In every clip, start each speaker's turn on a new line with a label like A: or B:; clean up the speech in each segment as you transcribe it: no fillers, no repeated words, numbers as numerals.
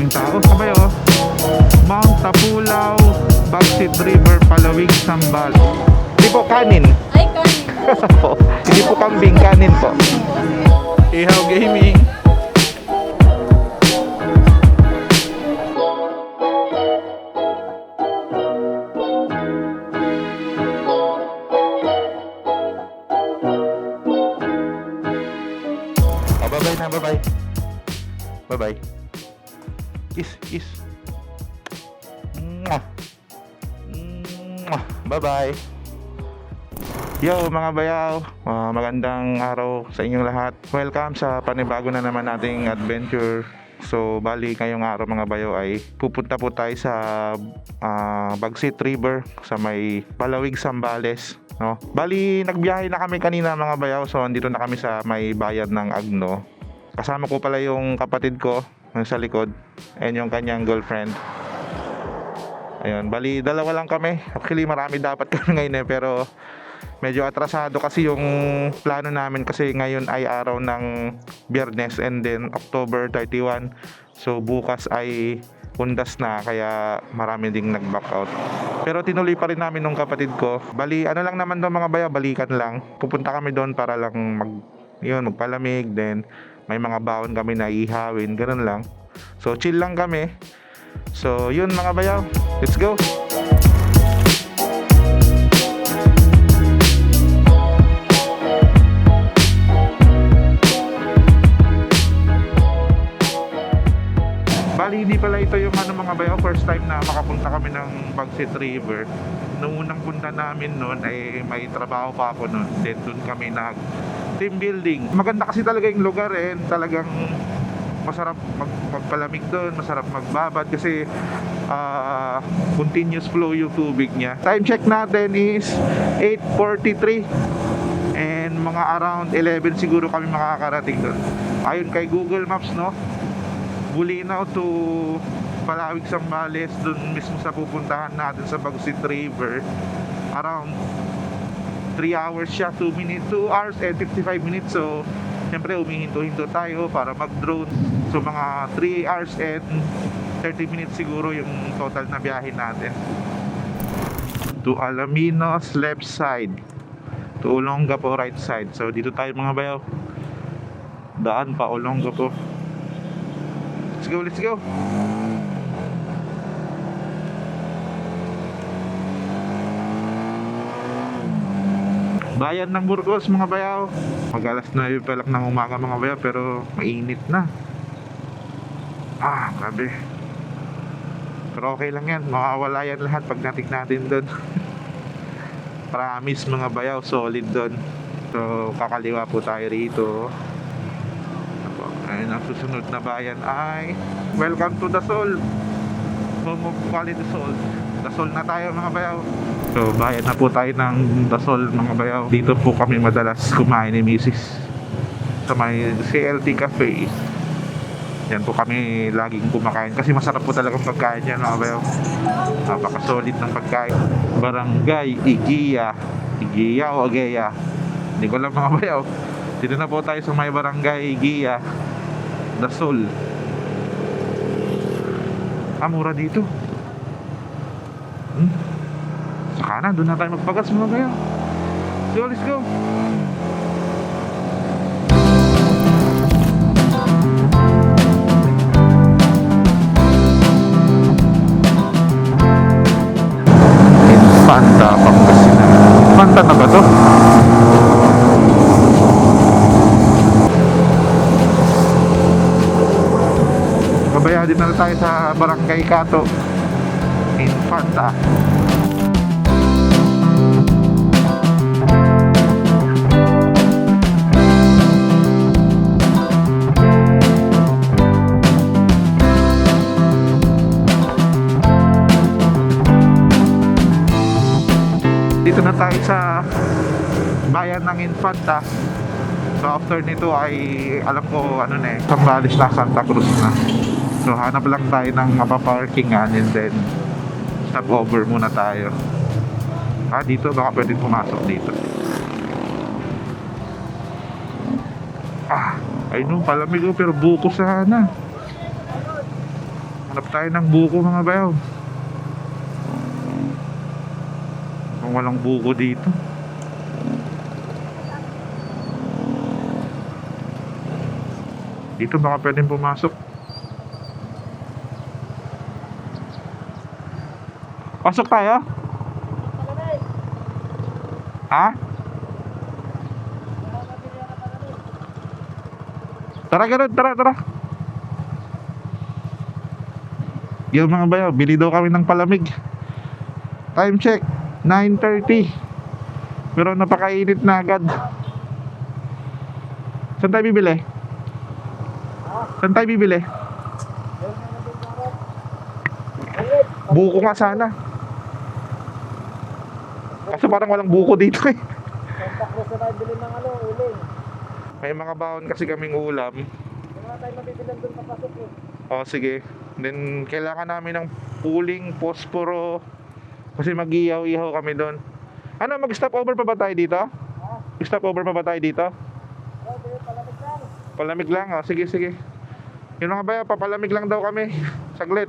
A: daming tao. Sabay oh. Mount Tapulaw, Bagsit River, Palawig, Sambal. Hindi po kanin.
B: Ay, kanin.
A: Hindi po kambing, kanin po. Ihaw Gaming. Bye-bye na, bye-bye. Bye-bye. Kiss. Mwah. Mwah. Bye-bye. Yo mga bayaw, magandang araw sa inyong lahat. Welcome sa panibago na naman nating adventure. So bali ngayong araw mga bayaw ay pupunta po tayo sa Bagsit River sa may Palawig, Sambales, no? Bali nagbiyahe na kami kanina mga bayaw. So andito na kami sa may bayan ng Agno. Kasama ko pala yung kapatid ko sa likod and yung kanyang girlfriend. Ayun, bali dalawa lang kami. Actually marami dapat kami ngayon pero medyo atrasado kasi yung plano namin kasi ngayon ay araw ng Biyernes and then October 31. So bukas ay Undas na kaya marami ding nag-back out. Pero tinuloy pa rin namin nung kapatid ko. Bali ano lang naman daw mga baya, balikan lang. Pupunta kami doon para lang magpalamig, then may mga baon kami na ihawin, ganun lang. So chill lang kami. So yun mga bayaw, let's go. Bali hindi pala ito yung mga bayaw, first time na makapunta kami ng Bagsit River. Noong unang punta namin noon ay may trabaho pa ako noon. Then doon kami team building. Maganda kasi talaga yung lugar talagang masarap magpalamig doon, masarap magbabad kasi continuous flow yung tubig niya. Time check natin is 8:43 and mga around 11 siguro kami makakarating doon. Ayon kay Google Maps, no? Bulinaw to Palawig, Sambales, doon mismo sa pupuntahan natin sa Bagsit River. Around 3 hours siya, 2 hours and 55 minutes. So siyempre humihinto-hinto tayo para mag-drone. So mga 3 hours and 30 minutes siguro yung total na biyahe natin. To Alaminos left side, to Olongapo right side. So dito tayo mga bayaw, daan pa Olongapo. Let's go. Bayan ng Burgos mga bayaw. Mag-alas 9 pa lang ng umaga mga bayaw pero mainit na. Grabe. Pero okay lang yan, makawala yan lahat pagdating natin doon. Promise mga bayaw, solid doon. So kakaliwa po tayo rito. Ayun, ang susunod na bayan ay welcome to Dasol, home of quality salt. Dasol na tayo mga bayaw. So bayan na po tayo ng Dasol mga bayaw. Dito po kami madalas kumain ni Mrs. sa may CLT Cafe. Yan po kami laging kumakain kasi masarap po talagang pagkain yan mga bayaw. Napaka solid ng pagkain. Barangay Igia o Ageya, hindi ko lang mga bayaw. Dito na po tayo sa may Barangay Igia, Dasol. Mura dito. Sa kanan, doon na tayo magpagas mga bayaw. So let's go. Infanta, Pangasinan. Infanta na ba to? Babaya din na tayo sa Barangay Kato, Infanta. Dito na tayo sa bayan ng Infanta. So after nito ay alam ko Sambales na, Santa Cruz na. So hanap lang tayo ng mapaparkingan and then stop over muna tayo. Dito baka pwede pumasok dito. Ay no, palamig pero buko sana. Hanap tayo ng buko mga bayaw. Kung walang buko dito. Dito baka pwedeng pumasok. Pasok tayo? Ha? Tara ganun, tara. Yung mga bayaw, bili daw kami ng palamig. Time check, 9:30. Pero napakainit na agad. Saan tayo bibili? Buko nga sana. Kaso parang walang buko dito eh.
B: Santa Cruz na tayo bilhin ng uling.
A: May mga baon kasi kaming ulam.
B: Wala tayo mabibilan doon papasok eh.
A: O sige. Then kailangan namin ng uling, posporo. Kasi mag-ihaw-ihaw kami doon. Ano, mag-stop over pa ba tayo dito? Stop over pa ba tayo dito?
B: Oh, bilhin palamig lang.
A: Palamig lang, o sige. Yun mga bayaw, papalamig lang daw kami. Saglit.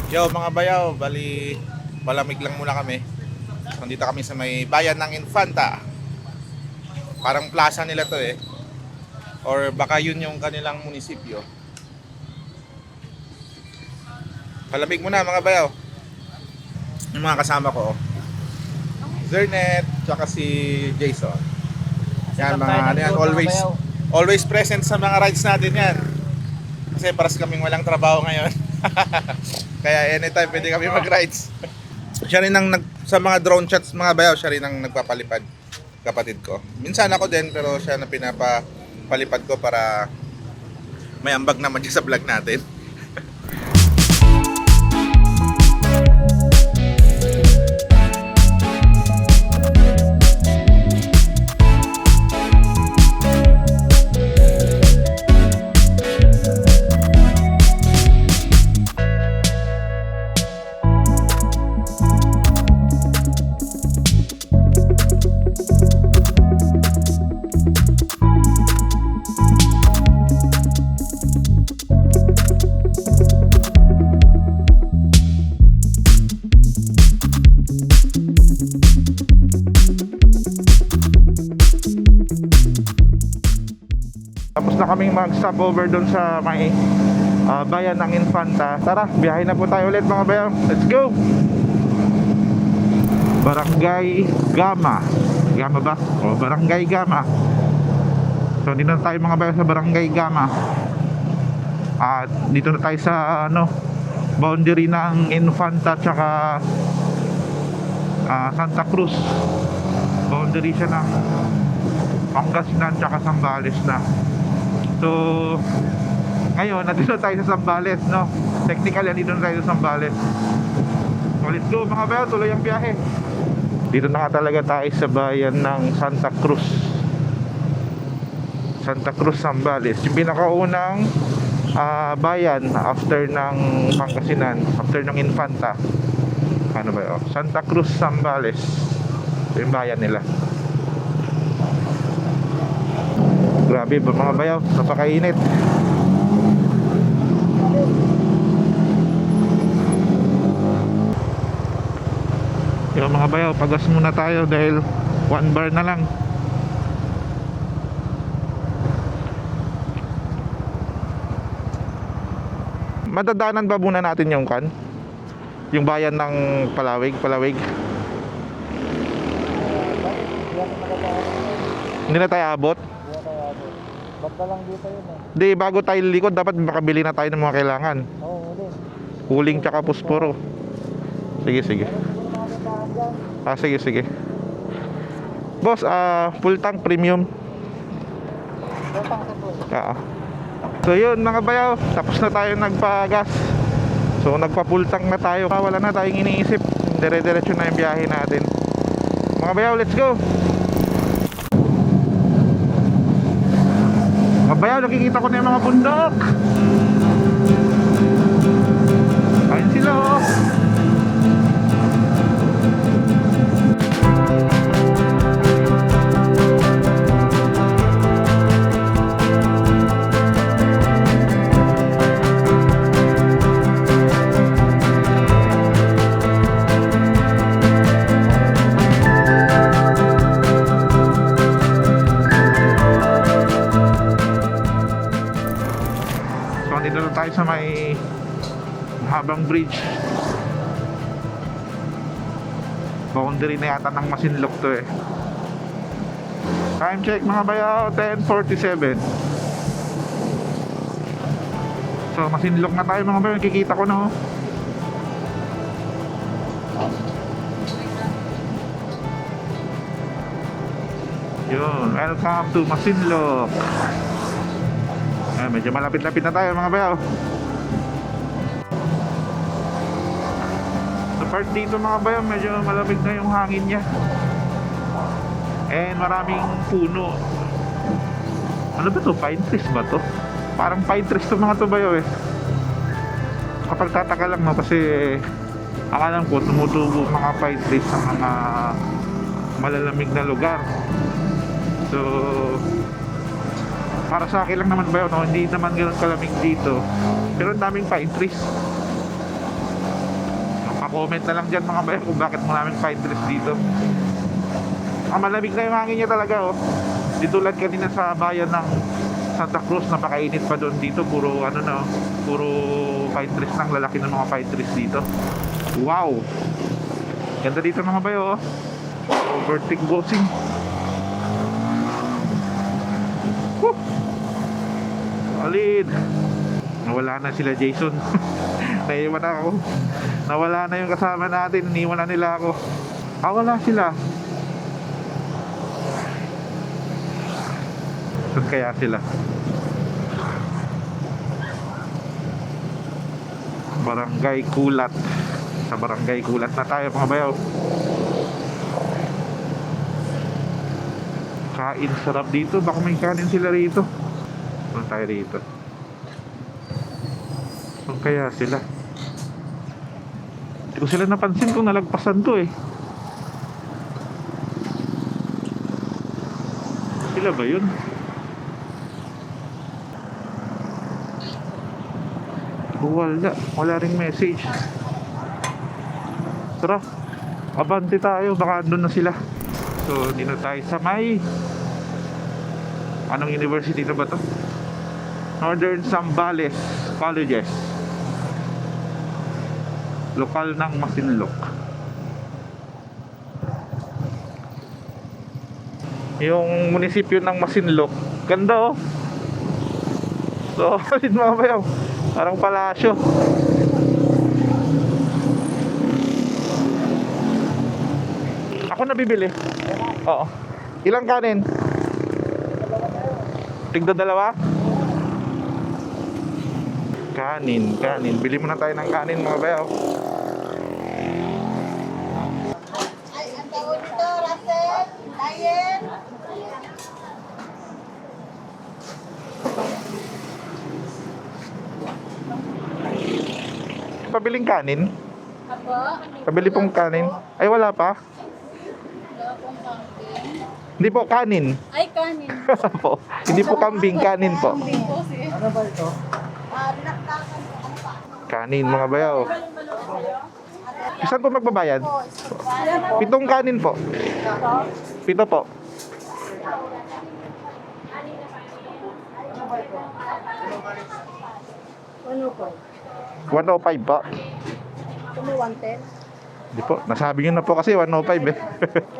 C: Yo mga bayaw, bali malamig lang muna kami. Nandito kami sa may bayan ng Infanta. Parang plaza nila to eh. Or baka yun yung kanilang munisipyo. Palamig muna mga bayaw. Yung mga kasama ko. Zernet, tsaka si Jason. Yan mga ano yan, always present sa mga rides natin yan. Kasi paras kaming walang trabaho ngayon. Kaya anytime pwede kami mag-rides. Siya rin ang sa mga drone shots mga bayaw, siya rin ang nagpapalipad, kapatid ko. Minsan ako din, pero siya na pinapalipad ko para may ambag naman siya sa vlog natin.
A: Tapos na kaming mag-stop over doon sa may bayan ng Infanta. Tara, biyahe na po tayo ulit mga bayaw. Let's go! Barangay Gama. Gama ba? O, Barangay Gama. So, dito na tayo mga bayaw sa Barangay Gama. At dito na tayo sa boundary ng Infanta tsaka Santa Cruz. Boundary siya ng Pangasinan tsaka Zambales na. So, ngayon, nandito tayo sa Zambales, no? Technically, nandito tayo sa Zambales. So, let's go mga bayaw, tuloy ang biyahe. Dito na nga talaga tayo sa bayan ng Santa Cruz. Santa Cruz, Zambales. Yung pinakaunang bayan after ng Pangasinan, after ng Infanta. Ano ba yun? Santa Cruz, Zambales. Ito yung bayan nila. Grabe ba mga bayaw, napakainit. Yung mga bayaw, pagas muna tayo dahil 1 bar na lang. Madadaanan ba muna natin yung yung bayan ng Palawig? Hindi na tayo abot?
B: Banda lang dito yun eh.
A: Di, bago tayo lilikod, dapat makabili na tayo ng mga kailangan.
B: Oo, uling.
A: Uling tsaka posporo. Sige. Sige. Boss, full tank premium.
B: Utang sa pool.
A: So yun mga bayaw, tapos na tayo nagpagas. So nagpa-full tank na tayo. Wala na tayong iniisip. Dire-diretso na yung biyahe natin. Mga bayaw, let's go! Mga bayaw, nakikita ko na yung mga bundok. Ayun sila oh. sa may habang bridge. Boundary na yata ng Masinloc to eh. Time check mga bayaw, 10:47. So Masinloc na tayo mga bayaw, kikita ko na oh. Yun, welcome to Masinloc. Medyo malapit-lapit na tayo mga bayaw. Sa part dito mga bayaw, medyo malamig na yung hangin niya. And maraming puno. Ano ba to? Pine trees ba to? Parang pine trees to mga to bayaw eh. Kapag tataka lang no, kasi akalam ko tumutubo mga pine trees sa mga malalamig na lugar. So para sa akin lang naman ba yun, no? Hindi naman ganoon kalamig dito, pero ang daming pine trees. Pa-comment na lang dyan mga bayan kung bakit maraming pine trees dito. Malamig na yung hangin niya talaga oh. Di tulad kanina sa bayan ng Santa Cruz, napakainit pa doon. Dito puro ano na, puro pine trees lang, lalaki ng mga pine trees dito. Wow, ganda dito mga bayo oh. Overtake bossing. Solid. Nawala na sila Jason. Naiwan ako. Nawala na yung kasama natin. Iniwan na nila ako. Wala sila. Saan kaya sila? Barangay Kulat. Sa Barangay Kulat na tayo mga bayaw. Kain sarap dito. Baka may kanin sila rito. Saan tayo rito? Saan kaya sila? Hindi ko sila napansin kung nalagpasan to eh. Sila ba yun? Wala ring message. Tara, abante tayo, baka andun na sila. So dito tayo sa may anong university na ba to? Northern Zambales Colleges, lokal ng Masinloc. Yung munisipyo ng Masinloc, ganda oh. So mga bayaw, parang palasyo. Ako nabibili. Oo. Ilang kanin? Tigda dalawa? Kanin. Bili muna tayo ng kanin mga bayaw.
D: Ay, ang tawag dito, Russell, Lion.
A: Pabiling kanin?
D: Apo?
A: Pabili pong kanin? Ay wala pa?
D: Wala pong kambing.
A: Hindi po kanin.
D: Ay, kanin.
A: Po. Hindi po kambing, kanin po.
D: Kambing po siya.
B: Ano ba ito?
D: Naktakan po. Ano pa?
A: Kanin mga bayaw. Saan po magbabayad? 7 kanin po. 7 po.
D: Ano po?
A: 105 po.
D: Kumi 110?
A: Hindi po. Nasabi nyo na po kasi 105 eh.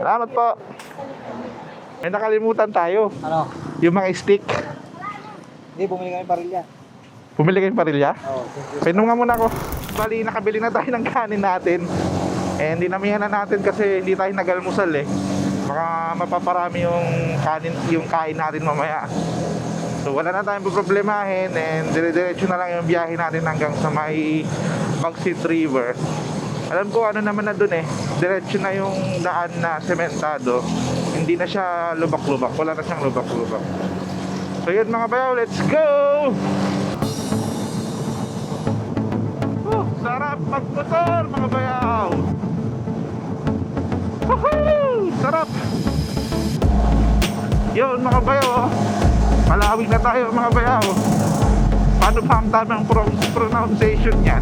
A: Salamat po. May nakalimutan tayo.
B: Ano?
A: Yung mga stick.
B: Hindi, bumili kami parilya.
A: Pumili kayong parilya?
B: Oo, thank you.
A: Painom nga muna ako. Bali, nakabili na tayo ng kanin natin. And dinamihan na natin kasi hindi tayo nag-almusal eh. Baka mapaparami yung kain natin mamaya. So wala na tayong problemahin and dire-diretso na lang yung biyahe natin hanggang sa may Bagsit River. Alam ko ano naman na dun eh, diretso na yung daan na sementado. Hindi na siya lubak-lubak, wala na siyang lubak-lubak. So yun mga bayaw, let's go! Sarap magmotor mga bayaw! Woohoo! Sarap! Yun mga bayaw, oh. Palawig na tayo mga bayaw. Paano ba ang tamang pronunciation niya?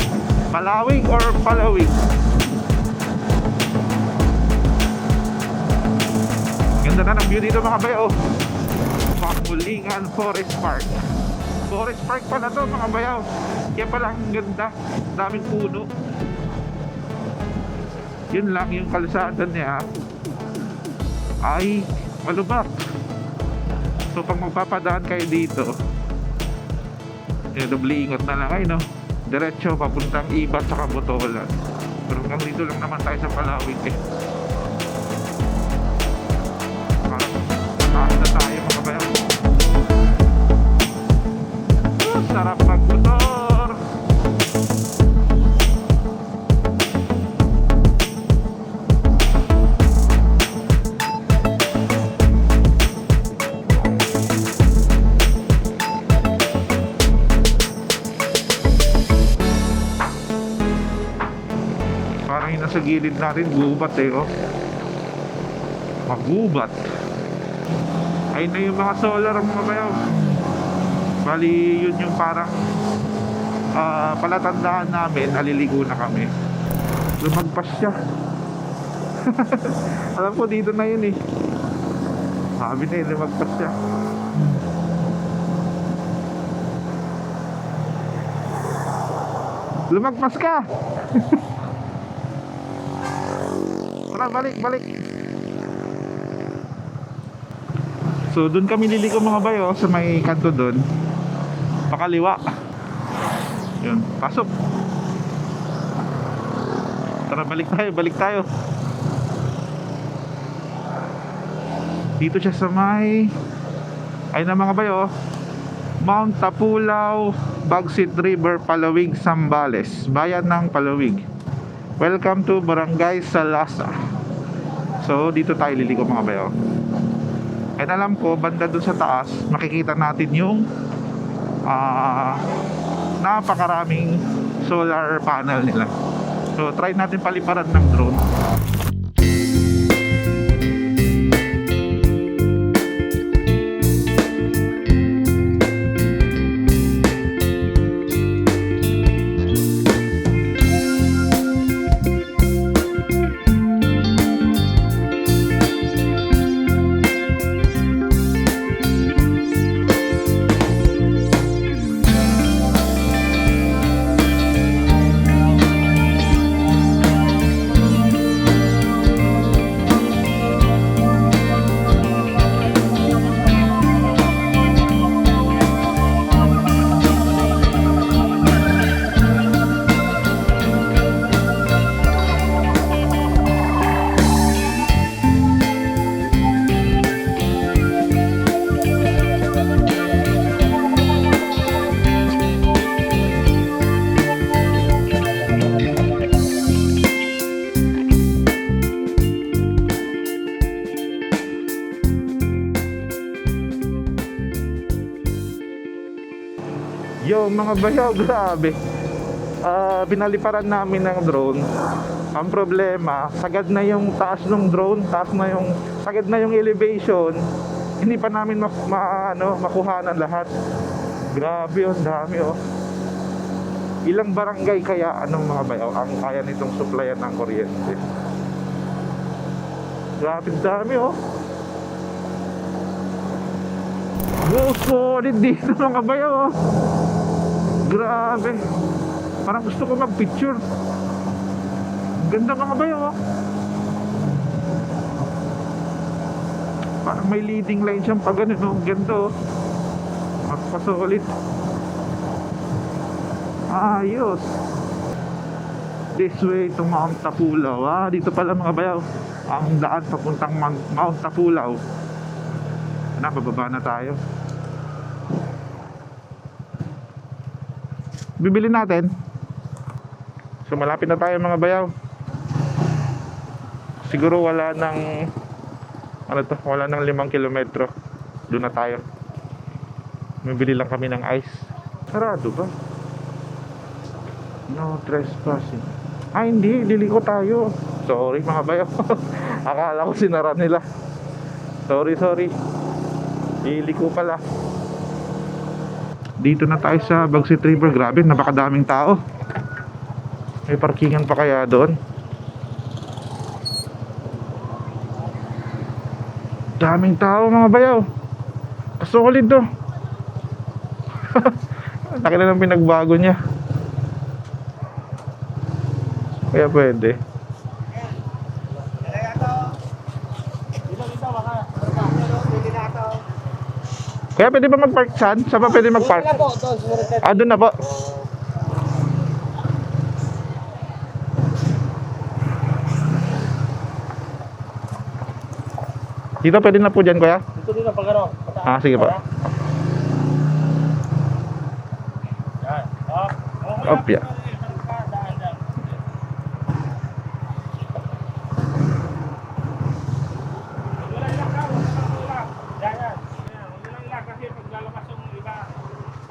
A: Palawig or palawig? Ganda na ng view dito mga bayaw. Pamulingan Forest Park. Forest Park pala to mga bayaw. Kaya pala ang ganda. Daming puno. Yun lang yung kalsada niya ay malubak. So pag magpapadaan kayo dito, doble ingat na lang ay no. Diretso papuntang Iba sa Botolan. Pero hanggang dito lang naman tayo sa Palawig eh. Taas na tayo mga bayaw. Sarap magmotor. Parang yung nasa gilid natin gubat eh oh. Magubat. Ayun na yung mga solar mga bayaw. Bali yun yung parang palatandaan namin, aliligo na kami. Lumagpas siya. Alam ko dito na yun eh. Sabi na yun, lumagpas siya. Lumagpas ka. Tara, balik. So doon kami liliko mga bayo sa may kanto doon. Pakaliwa. Yun, pasok. Tara, balik tayo. Dito siya sa may ay na mga bayo, Mount Tapulaw, Bagsit River, Palawig, Zambales, bayan ng Palawig. Welcome to Barangay Salasa. So dito tayo liliko mga bayo. And alam ko, banda dun sa taas, makikita natin yung napakaraming solar panel nila. So try natin paliparan ng drone. Yo mga bayaw, grabe. Binaliparan namin ng drone. Ang problema, sagad na yung taas ng drone, sagad na yung elevation. Hindi pa namin makuhanan lahat. Grabe, ang dami oh. Ilang barangay kaya mga bayaw ang kaya nitong supplyan ng kuryente? Grabe, dami oh. Wow, solid dito mga bayaw oh. Grabe. Parang gusto ko mag-picture. Ganda mga bayo oh. Parang may leading line siyang pag ganun oh. Ganda oh. Magpasolid. Ayos. This way to Mount Tapulaw. Dito pala mga bayaw ang daan papuntang Mount Tapulaw. Bababa na tayo. Bibili natin. So malapit na tayo mga bayaw. Siguro wala ng wala ng 5 kilometro. Doon na tayo. Bibili lang kami ng ice. Sarado ba? No trespassing. Hindi, liliko tayo. Sorry mga bayaw. Akala ko sinara nila. Sorry. Liliko pala. Dito na tayo sa Bagsit River. Grabe, napakadaming tao. May parkingan pa kaya doon? Daming tao mga bayaw. Kasolid to. Laki na ng pinagbago niya. Kaya pwede. Kaya pwede ba mag-park saan? Saan ba pwede mag-park?
B: Wala po, doon, sumunod na.
A: Ah, doon na po. Dito pwede na po dyan, kuya?
B: Dito din ang pagkaro.
A: Ah, sige po.
B: Yan.
A: Op, yeah.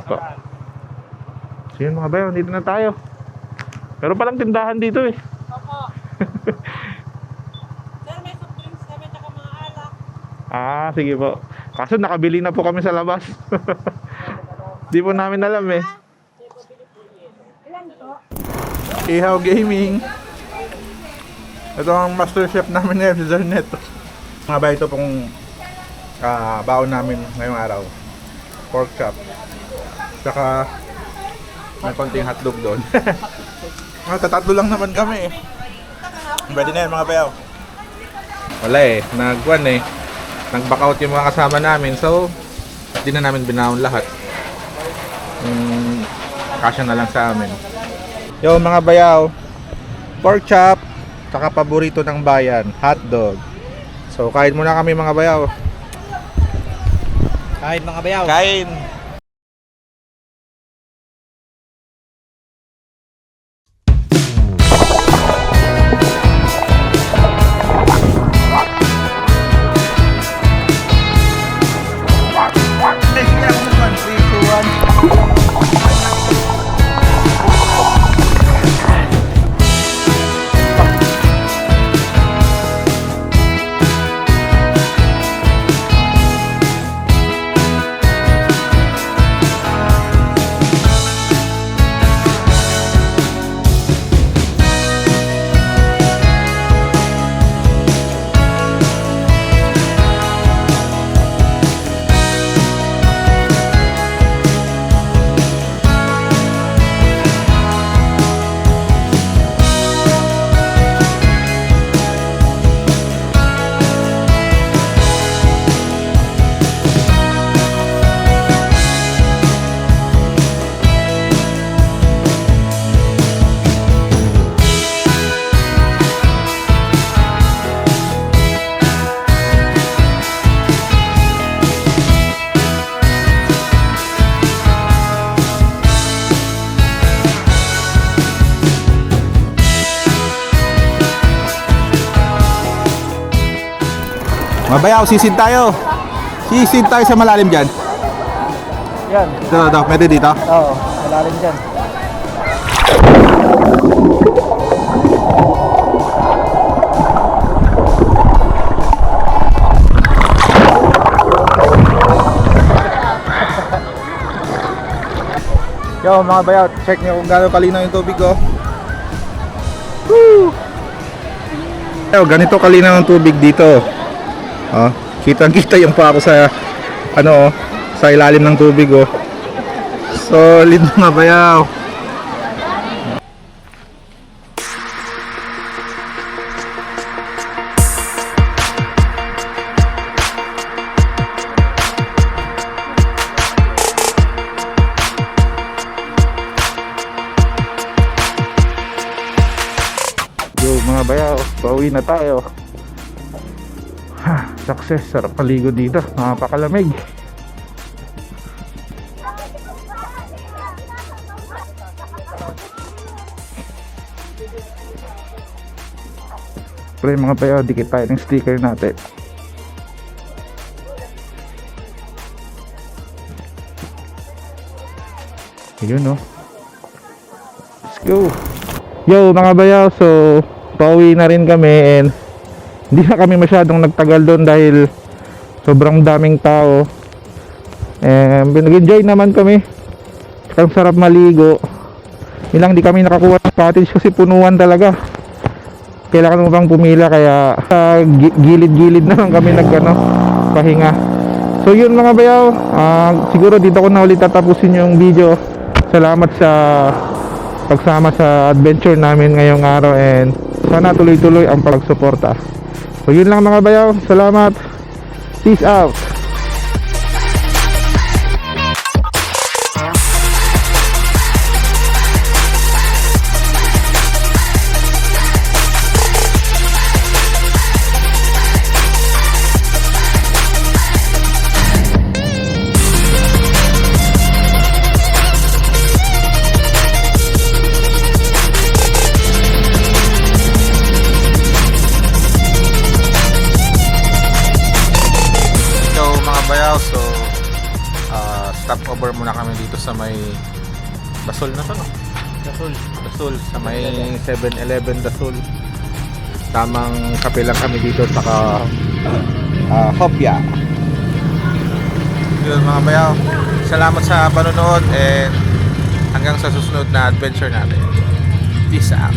A: Opo. So yun mga bayo, dito na tayo. Pero palang tindahan dito eh.
D: Opo. Sir, may soft drinks kami tsaka mga alak.
A: Ah, sige po. Kaso nakabili na po kami sa labas. Di po namin alam eh.
D: Ilan po?
C: Ihaw Gaming. Ito ang master chef namin ngayon, si Zernet. Mga ba ito pong baon namin ngayong araw. Pork chop. Tsaka may konting hotdog doon. Tatatlo lang naman kami eh. Pwede na yan mga bayaw. Wala eh, nag-back out yung mga kasama namin. So, hindi na namin binaon lahat. Kasya na lang sa amin. Yo mga bayaw, pork chop, saka paborito ng bayan, hotdog. So kain muna kami mga bayaw.
B: Kahit mga bayaw.
C: Kain! Mabayaw, sisid tayo. Sisid tayo sa malalim dyan.
B: Yan.
C: Ito, pwede dito.
B: Oo, malalim dyan.
C: Yo mga bayaw, check nyo kung gaano kalinaw yung tubig ko. Woo! Yo, ganito kalinaw ang tubig dito. Oh, kitang-kita yung pa ako sa sa ilalim ng tubig oh. Solid mga bayaw.
A: Yo mga bayaw, pauwi na tayo. Success, sarap paligo dito, napakalamig. Pre mga bayaw, dikit tayo ng sticker natin. Yun no. Let's go. Yo mga bayaw, so pauwi na rin kami and hindi na kami masyadong nagtagal doon dahil sobrang daming tao. Nag-enjoy naman kami. Ang sarap maligo. Ilang di kami nakakuha ng cottage kasi punuan talaga. Kailangan mo bang pumila kaya sa gilid-gilid na lang kami pahinga. So yun mga bayaw, siguro dito ko na ulit tatapusin yung video. Salamat sa pagsama sa adventure namin ngayong araw, and sana tuloy-tuloy ang pagsuporta. So yun lang mga bayaw, salamat, peace out.
C: So mga bayaw, so stop over muna kami dito sa may Basol na to, no? Basol sa may 7-Eleven Basol. Tamang kape lang kami dito, saka hopya. Yun mga bayaw, salamat sa panonood, and hanggang sa susunod na adventure natin. Peace out.